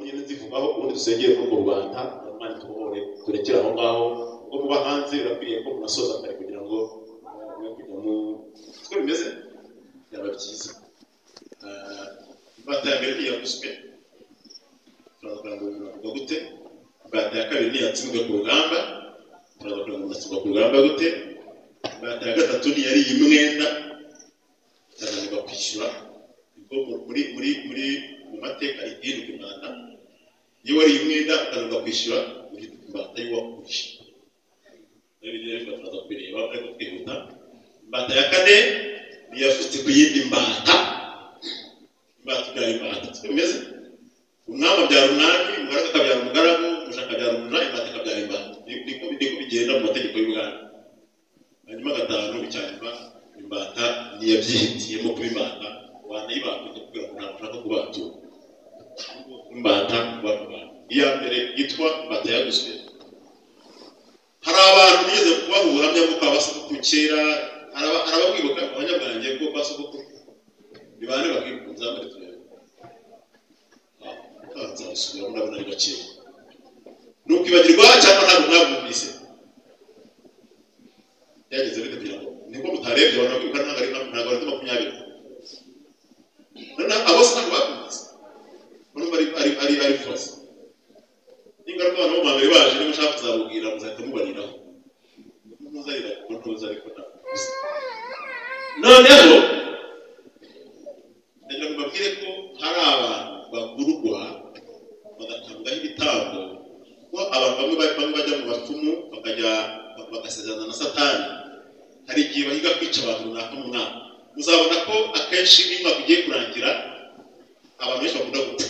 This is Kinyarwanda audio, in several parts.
nyine nzivugaho ubundi dusengere mu Rwanda n'amani tuhore turekera aho ngaho ngo kuba hanze birakwiriye ko munasoza kare kugira ngo kujya mu twe bimeze yaba byiza imbata ya mbere yaguswe turavuga gute imbata ya kabiri yatsinzwe ku rugamba turavuga ngo natsinzwe ku rugamba gute imbata ya gatatu ni yari imwenda cyangwa kwishyura muri mu mateka idini Imana iyo wari imwenda akaza kwishyura imbata y'uwakurisha rero bakaza kubireba ariko kwihuta imbata ya kane yafite ku yindi mbata bya imbata bimeze umwami abyara umwami umugaragu akabyara umugaragu umushaka akabyara umwana imbata akabyara imbata niko bigenda mu mategeko y'Ubwami hanyuma gatanu cyanyuma imbata niyabyihitiyemo kuba imbata wanayibanga kugira ngo ntabwo kubatura imbata kuba iya mbere yitwa imbata yaguswe hari abantu bigeze kubaha ubuhamya bwo kwabasoko kera arababwibuka abanyabwanjye ko basoko bibane bakikunza muri turebe kanza usubira ndabona ari gake nuko ibagirwa cyangwa ntabwo mwabumvise yageze bite kugira ngo niko mutarebye abantu kwibuka ntabwo ari 20 nana abose ntabwo bakumvise ari fose ingaruka abantu bo mbere baje niba ushaka kuzabubwira muzahita mubariraho muzarira ko ntuza ariko noneho ndagira ngo mbabwire ko hari abantu bagurwa bagatangaho ibitambo ko abantu bamwe bajya mu bapfumu bagasezerana na Satani hari igihe bahiga kwica abantu runaka mu mwaka muzabona ko akenshi n'umwaka ugiye kurangira abantu benshi bakunda gupfa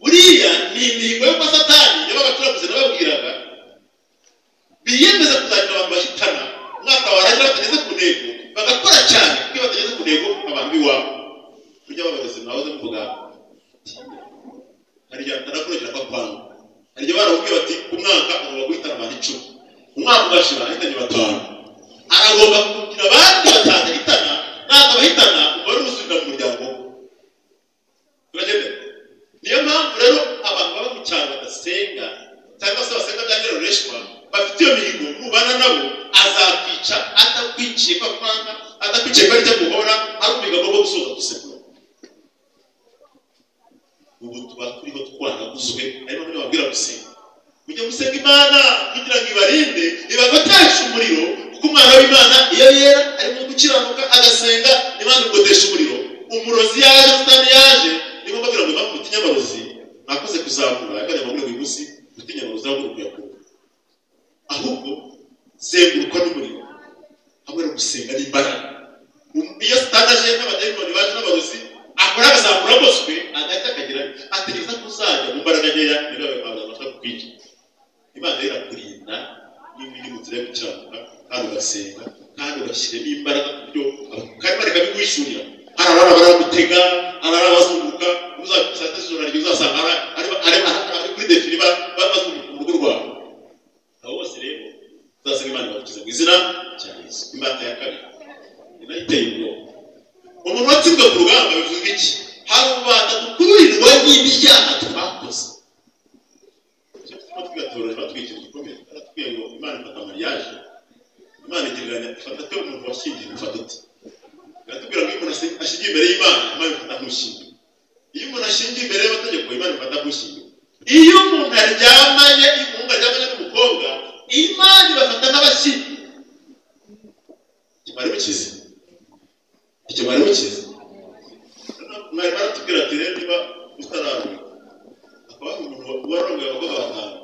buriya ni imihigo yo kwa Satani yabaga turavuze nababwiraga biyemeza kuzagira abantu bahitana umwaka warangira batageze ku ntego bagakora cyane kuko batageze ku ntego abantu biwabo burya abayobozi nahoze mvuga hari igihe atarakurikira kwa kwanga hari igihe baramubwira bati umwaka ugomba guhitana abantu 10 umwaka ugashira ahitanye 5 aragomba kugira abandi batahitana ntabwo bahitana bari usubira mu muryango turagende niyo mpamvu rero abantu baba mu cyaro badasenga cyangwa se basenga byangera reshwa bafite iyo mihigo nubana nabo azakwica atakwiciye kwa kwanga atakwiciye kwa rya guhora ari umugabo wo gusoza gusekura ubu turiho twanaguzwe ariko none babwira gusenga ujye gusenga Imana kugira ngo ibarinde ibagotesha umuriro kuko umwana w'Imana iyo yera arimo gukiranuka agasenga Imana igotesha umuriro umurozi yaje Satani yaje niba bagira ngo impamvu mutinya amarozi nakoze kuzamura akajya mu rwego rw'umunsi mutinya amarozi ahaguruka ahubwo zengurukwa n'umuriro hamwe no gusenga n'imbaraga iyo Satani aje n'abadayimoni baje n'abarozi akora agazamura boswe agahita akagira ategereza kuzajya mu mbaraga nkeya niba abashaka kukwica Imana irakurinda n'ibindi mutire gukiranuka kandi ugasenga kandi ugashyiramo imbaraga ku buryo kandi bareka biguhishurira hari abana baragutega abana bazunguruka uzasata zona ryo uzasanga ari kuri defini bazunguruka mu rugo rwawe abo bose rero uzasenga Imana bakiza mu izina cya Yesu imbata ya kabiri inayiteye ubwoba umuntu watsinzwe ku rugamba bivuga iki hari ubanda dukururirwa n'ibyaha twakoze tugatoroje batwikira igikomere aratubwiye ngo Imana ifata mariage Imana igereranya ifata ko umuntu washingiye ufata uti aratubwira ngo umuntu ashingiye imbere y'Imana Imana ifata nk'ushingiye iyo umuntu ashingiye imbere y'amategeko Imana ifata nk'ushingiye iyo umuntu aryamanye umuhungu aryamanye n'umukobwa Imana ibafata nk'abashingiye kimari mukize ikimari mukize mwari baratubwira ati rero niba utararuka akaba umuntu warongoye abakobwa batanu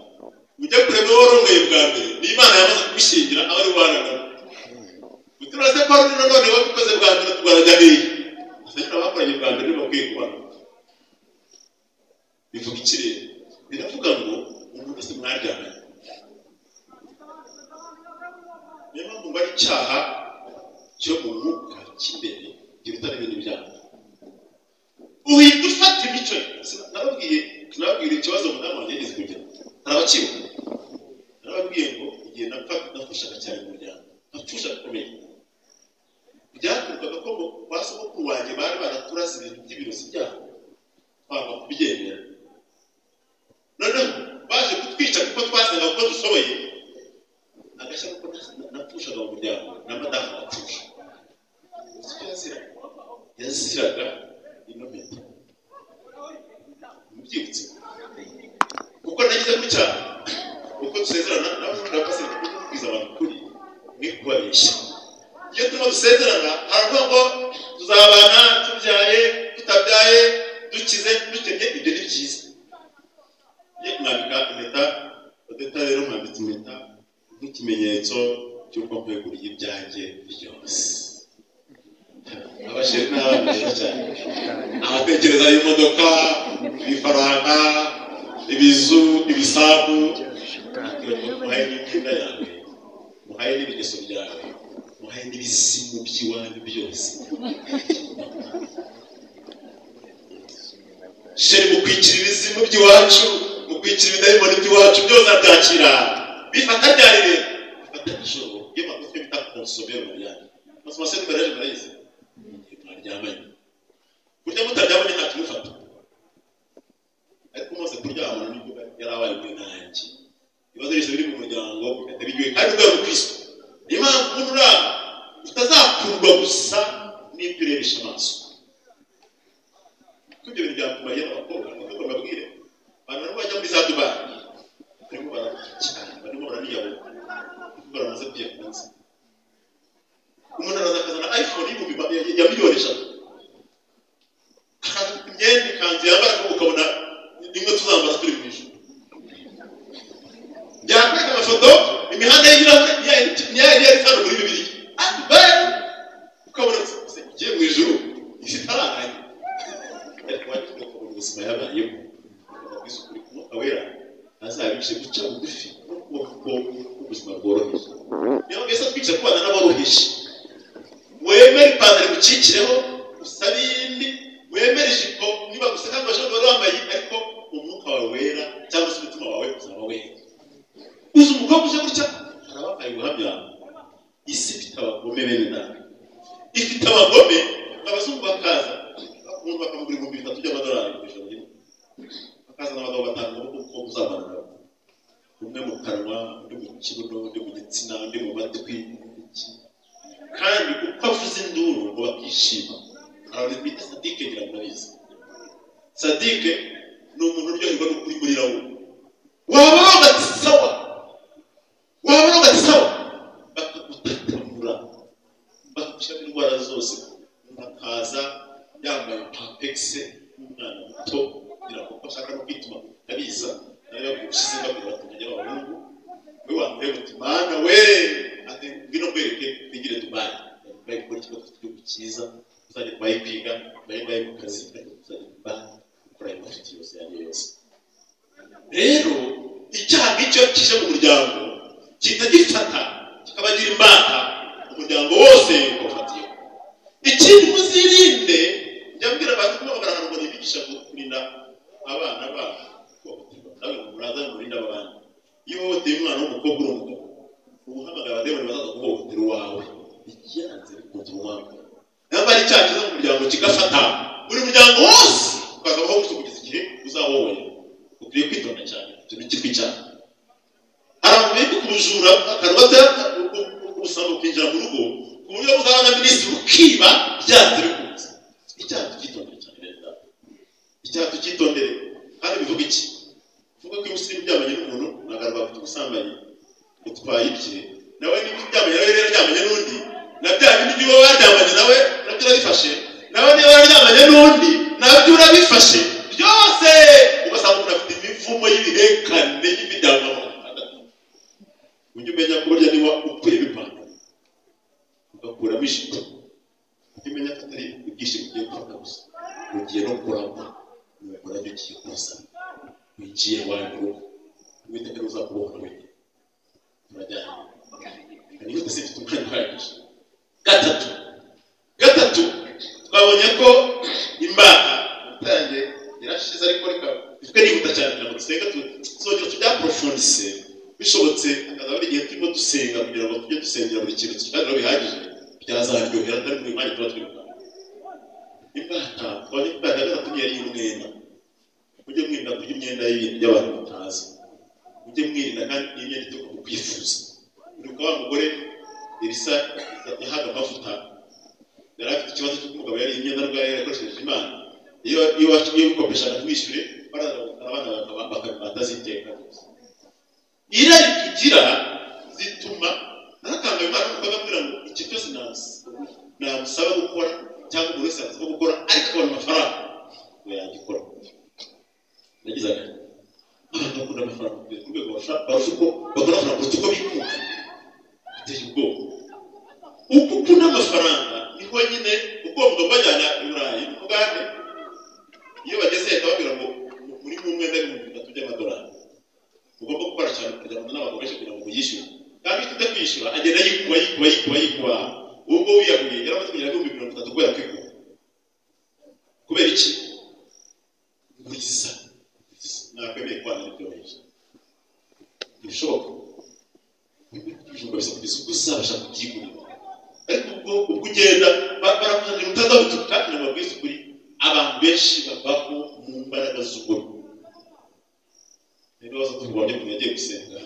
ujya kureba warongoye bwa mbere ni Imana yamaze kubishingira abari barana uturase ko ari none wabikoze bwa mbere tugwarajya hehe asanga abakoranye bwa mbere bakwiye kubana bivuga ikirere biravuga ngo umuntu wese mwaryamanye niyo mpamvu ngo ari icyaha cyo mu mwuka cy'imbere kiruta n'ibindi byaha uhita ufata imico nababwira ikibazo mudamu wanjye yigeze kugira arabakiwe narababwiye ngo igihe nafashaga cyane mu muryango napfusha bikomeye byaturukaga ko ba sogokuru wanjye bari baraturase ibintu by'ibirozi byabo twanga kubyemera ino mpeta mubyibutse kuko nagize gutya uko dusezerana nawe ndapase kubwiza abantu kuri ni kubabeshya iyo turimo dusezerana haravuga ngo tuzabana tubyaye tutabyaye dukize dutemye ibyo ni byiza iyo mwambika impeta udeta rero mwambitse impeta nk'ikimenyetso cy'uko kweguriye ibyanjye byose abasheri n'abandi cyane abatekereza imodoka ibifaranga ibizu ibisabu muhaye n'imyenda yawe muhaye n'ibigeso byawe muhaye n'ibizimu by'iwanyu byose sheri mukwikira ibizimu by'iwacu mukwikira ibidayimoni by'iwacu byose abyakira bifata ryarire bifata ijoro iyo magufwe bita konsomero mariage masomase n'ibaraje murayizi mwaryamanye burya mutaryamanye nta kimufata ariko mose kuryamana n'ibyo yarabaye kuri nanjye ibibazo byose biri mu muryango bigahita biryohe kandi ubwo ari Kristo niyo mpamvu umuntu uraba utazakurwa gusa n'ibyo urebesha amaso kuko ibyo bintu byakumariye n'abakobwa nkuko mbabwire abantu barimo bajya muri za Dubai barimo baravuga cyane barimo baraniyabo kuko baramaze kwiyakunza umuntu araza akazana iPhone ya miliyoni 3 imyenda ikanzu yambara ukabona nimwe tuzambara turi mu ijuru byakwereka amafoto imihanda y'ibirahure yari hano muri Bibiliya Dubai ukabona ugiye mu ijuru isi itaranganye ariko wajya kubona ubuzima yabayemo ubwiza ukuri kumwuka wera azabishe guca bugufi n'ukuboko ubuzima bworoheje niyo mbese twica kubana n'aboroheje wemere ipantaro gucikireho usabe iyindi wemere ijipo niba gusa kandi bashobora kuba wambaye ariko umwuka wawe wera cyangwa se umutima wawe uzaba wera uzi umukobwa uje gutya harababaye guhamya isi ifite abagome bene nawe ifite abagome abazungu bakaza umuntu bakamugura 3,000 by'amadolari ku ijoro rimwe bakazana abagabo 5 kuko uzabana nabo umwe mu kanwa undi mu kibuno undi mu gitsina undi mu matwi kandi uko avuze induru ngo bakishima abantu bita sadike ngira murabizi sadike ni umuntu uryoherwa n'ukuri muri rawo waba ugatisawa bakagutatamura bakagushyira indwara zose bakaza yambaye pampegise n'umwana muto kugira ngo ashaka no kwituma abiza nawe yabushize babwira batumye abahungu we wamureba uti mana we ati ngino kwereke bigire Dubai bari gukora ikigo cy'igihugu cyiza uzajya kubaye kwiga bari mu kazi ariko uzajya kuba gukora imafiti yose yose rero icyaha ngicyo kije mu muryango kitagifata kikabagira imbata umuryango wose ukafatiye ikindi muzirinde byabwira abantu ko bagaragara ngo nibigisha kurinda abana babo nawe muraza murinda abana iyo wote umwana w'umukobwa urumva ubuhamagara abademoni bazaza kuhohotera wawe ikiyanze bikunze umwaka namba ari cyacu mu muryango kigafata buri muryango wose ukazabaho kugeza igihe uzawowe ukwiye kwitonda cyane ibyo kitwicara aravuye kubujura akarwata ubusamba kwinjira mu rugo ku buryo buzabana minisitiri ukiba byanze bikunze icyaha tukitondere cyane rero icyaha tukitondere kandi bivuga iki vuga ko umusirimu byamanye n'umuntu nagarwa ku gusambanya utwaye ibye nawe niba byamanye nawe rero byamanye n'undi na bya bindi byo baryamanye nawe nabyo urabifashe nawe niba baryamanye n'undi nabyo urabifashe byose ugasanga umuntu afite imivumo y'ibihekane y'ibidama ujye umenya ko burya niba ukuyemo ipantaro ugakuramo ijipo ujye umenya ko atari ubwishyu bugiye gufata gusa ugiye no kuramba nukora byo ugiye kuza wigiye wanyu witeka uzakubohora wenyine turajyana niba udafite umwanya uhagije gatatu twabonye ko imbata utangiye irashize ariko reka bifite nihuta cyane kugira ngo dusenga tuzongera tujyaprofondise bishobotse akaza buri gihe turimo dusenga kugira ngo tujye dusengera buri kintu kandi bihagije byazaryohera atari muri mwanya tuba twiruka imbata twabonye ko imbata gatatu yari y'umwenda mujye mwirinda kurya imyenda y'abantu mutazi mujye mwirinda kandi n'imyenda ituruka mu kwifuza uribuka wa mugore Elisa yahaga amavuta yari afite ikibazo cy'uko umugabo yari imyenda arwaye yakoresheje Imana iyo gukopesha ntwishyure abana bataziteka irari tugira zituma nakanga Imana ukababwira ngo iki cyose namusaba gukora cyangwa buri wese asaba gukora ariko abona amafaranga we yagikora nagize abantu bakunda amafaranga ku rwego bashaka bakora amafaranga uko bikunda biteye ubwoba uko ukunda amafaranga niho nyine ugomba bajyana i Burayi ubwane iyo bageze bakababwira ngo muri mu mwenda w'ibihumbi 3 by'amadolari ugomba gukora cyane kugira ngo n'abantu benshi kugira ngo yishyure kandi ufite kwishyura agenda yikuba ubwo wiyahuye yaramaze kugira 30 kubera kwikuba kubera iki buriza nakwemeye kwana n'ibyorezo bishoboka bijumba bisa kubisukuza bashaka kugikura ariko ubwo ugenda barakuza mutaza gutuka n'amabwisi kuri abantu benshi babaho mu mbaraga z'uburo niba waza tubonye ko yagiye gusenga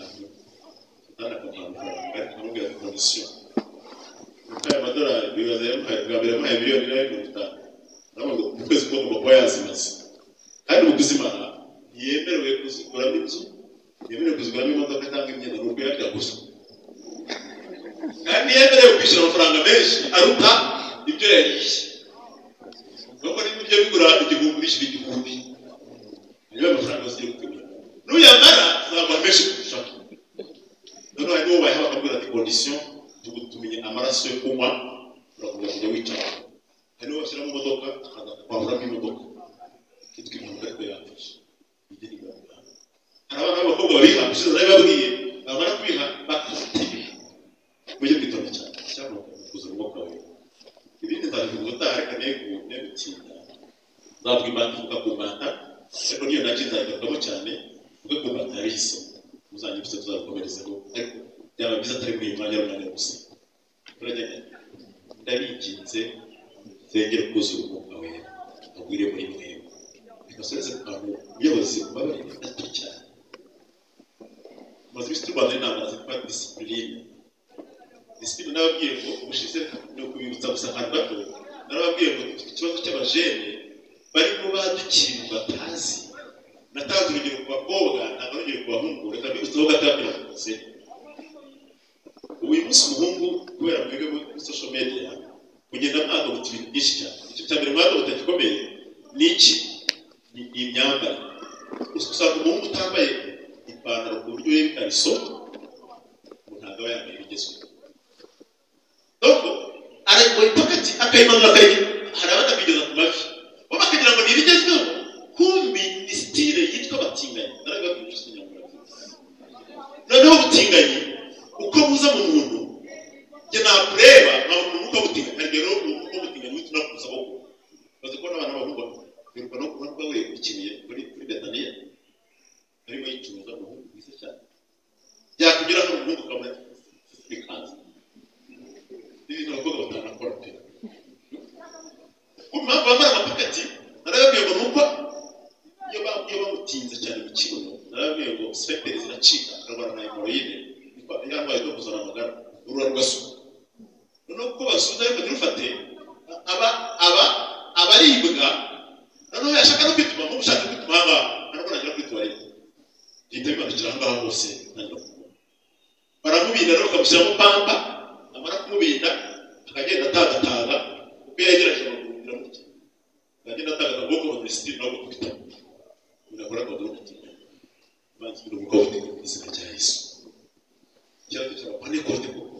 ndana kamara ariko n'ubwo condition ukaya madolari bibaza yambaye miliyoni 5 nabo ukwezi ko ngo yazimaze kandi ubuzima yemerewe kuzigura n'inzu yemerewe kuzigura n'imodoka cyangwa imyenda n'ubwo yajya gusa kandi yemerewe kwishyura amafaranga menshi aruta ibyo yarishe nuko n'ibyo bigura igihumbi bishyura igihumbi niyo amafaranga aziye gutumira n'uyamara zaba menshi kurusha none hari n'uwo bayaha bakabwira ati condition tugutumiye amaraso yo kunywa urakomeza kujya wicara hari n'uwo bashyira mu modoka akahura n'imodoka kitwa impanuka ariko yafashe hari abana b'abakobwa babiha bishize nawe babwiye bamara kubiha bakatibira mujye kwitonda cyane cyangwa kuza mu boko wawe ibindi nzabivuga utareka negutinda nzabwo Imana ivuga ku Mana ariko niyo naje nzayigamo cyane uvuga ku Mana yabise muzanyibutse tuzakomerezaho ariko byaba byiza atari muri mwanya runaka gusa uragenda ndabiginze zengera kuzura umwuka wera agwire muri mwebwe bikasoreze kantu ubuyobozi bubabare gato cyane maze bisitwa n'inama zitwa discipline nababwiye ngo ubushize no kubibutsa gusa nka bato narababwiye ngo ikibazo cy'abajene barimo badukira batazi natanze urugero ku bakobwa ntabwo urugero ku bahungu reka mbibutseho gatandukanye kose uyu munsi umuhungu kubera mwebwe muri social media kugenda mwagabutse ibintu byinshi cyane icyo cya mbere mwagabutse gikomeye ni iki ni imyambaro usanga umuhungu utambaye ipantaro ku buryo y'ikariso ntabwo aba yambaye ibigezweho doko ariko ipakati akayimanura akayigira hari abadabigeza ku mavi bo bakagira ngo ni ibigezweho kumbi ni style yitwa batinganye narababwiye cyose nyamura noneho butinganye uko buza mu muntu je nakureba nkabona uko butinganye rero uko butinganye witwa kuza boko baze ko n'abana bahungu biruka no kuba we ikiniye kuri Betania arimo yicuza mu bise cyane yakugera no mu kamwe bikaza ibintu bakora batanakora pe kuma bamara amapakati narababwiye ngo nuko iyo bamutinze cyane mu kibuno narababwiye ngo spectre ziracika arabana na hemorrhoide niko yambaye no kuzana amagara urura rwaso noneho ko basuda ariko ntirufate abaribwa noneho yashaka no kwituma mu bushaka kwituma aba ariko nagira kwituma rero gita bibandikira ngaho hose baramubinda no kamushyiramo pampa amara kumubinda akagenda atagataga uko yagerageje amaguru muke akagenda atagaga ubwoko bwa Christine no gukubita unakora kwa dogiti banzi biro mukobwa izina rya Yesu cyangwa cyangwa pane kote koko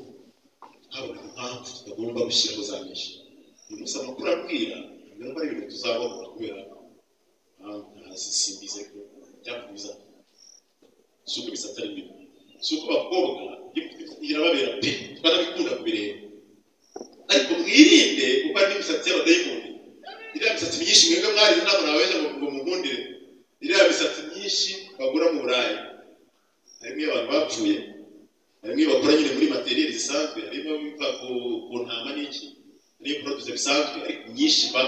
habona impamvu tugomba gushyiraho za nyinshi uyu munsi amakuru abwira ngo bari ibintu tuzabona kubera simbize ko byakubiza suko bisatari bibi suko bakobwa irababera pe twanabikunda kubireba ariko mwirinde kuko ari imisatsi y'abadayimoni iriya misatsi myinshi mwebwe mwari ntabwo naweje ngo muhundire iriya misatsi myinshi bagura mu Burayi harimo abantu bapfuye harimo bakora nyine muri materiel zisanzwe harimo biva ku ntama n'iki ni produce bisanzwe ariko myinshi ba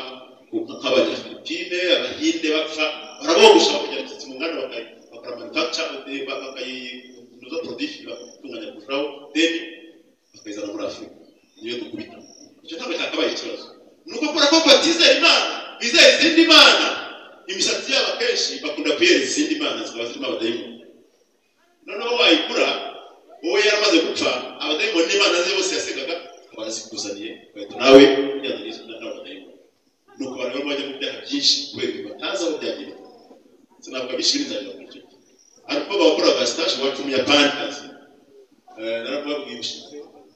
nk'abanyafilipine abahinde bapfa barabogosha bakajya imisatsi mu nganda bakora manufacture bakayinuza produit batunganya kuvuraho deni bakayizana muri Afurika niyo dukubita icyo ntabwo cyakabaye ikibazo nuko kora ko batizera Imana bizeye izindi mana imisatsi yabo akenshi bakunda kuyera izindi mana zikaba zirimo abadayimoni. Noneho wayigura wowe yaramaze gupfa abadayimoni n'imana ze bose yasegaga barazikuzaniye bahita nawe ujyaniriza n'abadayimoni. Nuko abantu bajya mu byaha byinshi kubera batazi aho byagiye. Sinavuga bishyirizanya mu cyo ariko bakoraga stage wacu mu Yapani kazi narababwiye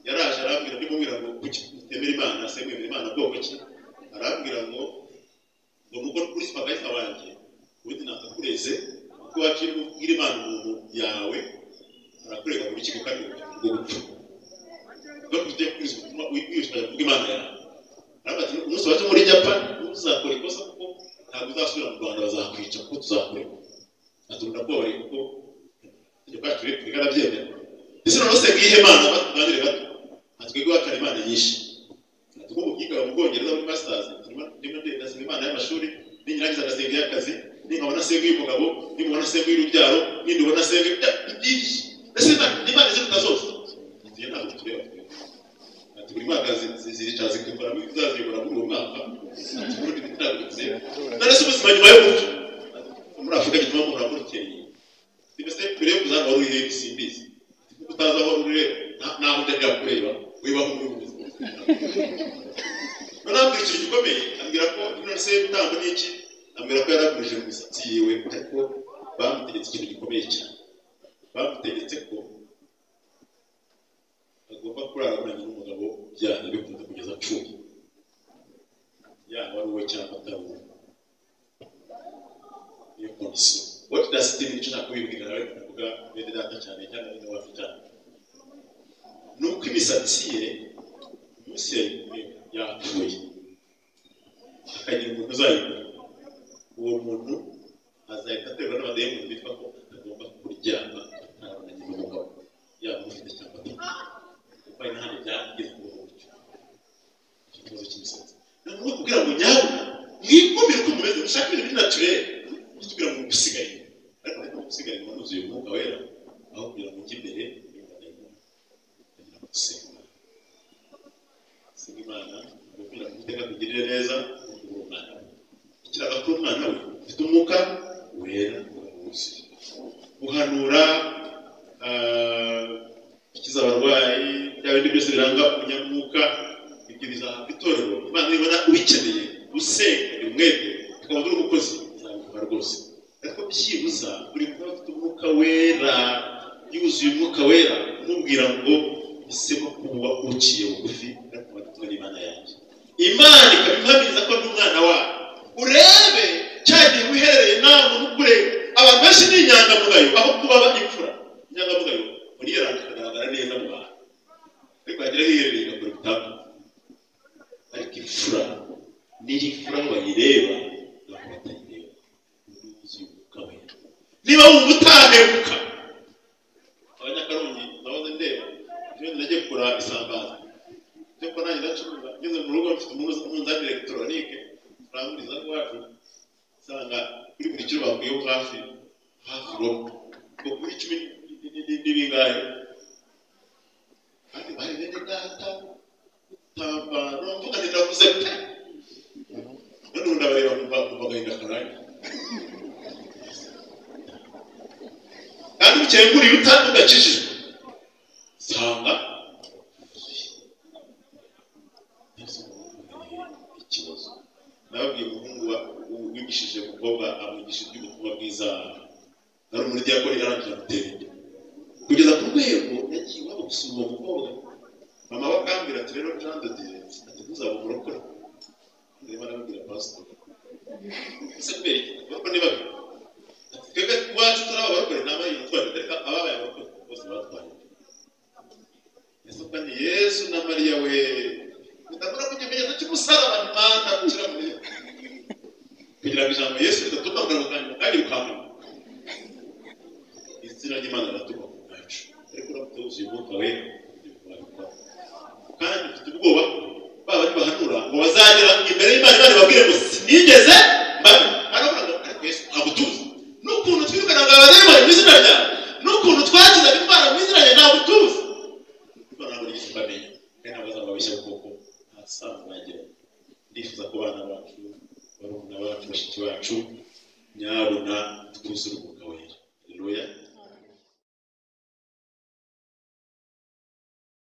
yaraje arambwira ndimubwira ngo kutemera imana semera imana bwoko ki arambwira ngo nuko kuri spaghetti wanjye ubundi nakakureze ko wakiri kubwira imana umuntu yawe arakurega muri kigo kandi ngo gupfa bakujye kwiza kuma wibishaka kuvuga imana yawe arabati umunsi waje muri Japan uzakora ikosa kuko ntabwo uzasubira mu Rwanda bazakwica kuko tuzakurega atunda ko bari kuko yabashije kwigarabyemera ese no se gihe imana batugandire gato atwego akari imana nyinshi atuko mukiga mu Bwongereza muri masters ndimo ndasaba imana y'amashuri n'inyirangiza gasenga y'akazi n'inkabona senga y'umugabo n'imubona senga y'urubyaro n'indibona senga byinshi ese imana zitazose igiye ntabwo tureba ati buri magazi ziricaza ikora mu zazibura muri uwo mwaka muri bitandukanye narese ubuzima nyuma yo gupfa muri Afrika gituma mu ramurikeye ibese mbere yo kuzana wari uri simbizi utaza aho uri naho ndajya kureba wiba mu buzima nabwira ikintu gikomeye ambwira ko none se bitambo n'iki ambwira ko yaragurije mu misatsi yiwe ariko bamutegetse ikintu gikomeye cyane bamutegetse ko agomba kurarana n'umugabo byana bikunze kugeza apfuye yaba ari uwe cyangwa atari uwe iyo kondisiyo what does it mean cyo nakubibwira nawe kuvuga bene data cyane cyane ni wacu cyane nuko imisatsi ye umunsi yapfuye akagira umuntu uzayikora uwo muntu azahita aterwa n'abadayimoni bitwa ko atagomba kuryama atarabonanye n'umugabo yaba ufite cyangwa kuko ari ntabwo byageze mu buryo ikibazo cy'imisatsi ni kugira ngo nyabuna mwikumire uko mumeze mushaka ibintu biri naturel kugira ngo gusigaye ariko gusigaye mu nzu y'umwuka wera aho kugira ngo ujye imbere y'abadayimoni kugira ngo usenga Imana kugira ngo uteka kugirire neza umwana ikiraga ko umwana we ufite umwuka wera uzi guhanura ikiza abarwayi bya bindi byose biranga umunyamwuka ibyo bizahabwa itorero Imana ibona ubikeneye usenga umwete ukaba uri umukozi uzabikora rwose ariko byibuza buri muntu afite umwuka wera yuzuye umwuka wera umubwira ngo isemo kuba uciye bugufi ariko batutwa n'Imana yanjye Imana ikabimpamiriza ko n'umwana wawe urebe cyagiye wiherereye nawe n'ukure abantu benshi n'inyangamugayo aho kuba imfura inyangamugayo muri yaranje kagaragara neza mu bantu ariko hagira hiherereye gakora bitatu ariko imfura niri imfura bayireba batayireba uzuye ukawe niba wumva utaheruka abanyakarongi nabaze ndeba Jewe nagiye kugura isambaza cyo nanjye ndacuruza ngeze mu rugo mfite umunzani electronique turanguriza rwacu sanga kuri buri kiro bakuyeho hafi robo ngo kuri 10 n'ibingahe kandi bari bene data tamba mvuga nti ndakuze pe none ndabareba kumva gahinda karanye kandi bukeye kuri utatu gacishije sanga ikibazo nababwiye umuhungu wigishije umukobwa amwigisha iby'ubutumwa bwiza nari muri diakoni yarangira gutera kugeza ku rwego yagiye waba gusura uwo mukobwa mama bakambwira ati rero Jean de Dieu ati muzaba umurokore niba nabwira pastor ese kubera iki kuko niba twebwe wacu turaba abarokore nama yitwara reka ababaye abarokore bose batwaye Yesu na Maria we ndabura kugimenyetso cy'umusaraba Imana kugira muri kugira ngo ijambo Yesu ritatuka kandi ukamenya izina ry'Imana ratuka kwacu ariko nakutuzi umwuka we kandi ufite ubwoba baba bahanura ngo bazagera imbere y'Imana bari babwire ngo sinigeze arabura ariko Yesu ntabwo tuzi n'ukuntu twirukana ngo abarema mu izina ryawe n'ukuntu twakiza indwara mu izina ryawe ntabwo tuzi bamenya kandi abazaba babishya kuko asanga bagira ndifuza ko bana bacu barumuna bacu bashiki bacu nyabona twuzure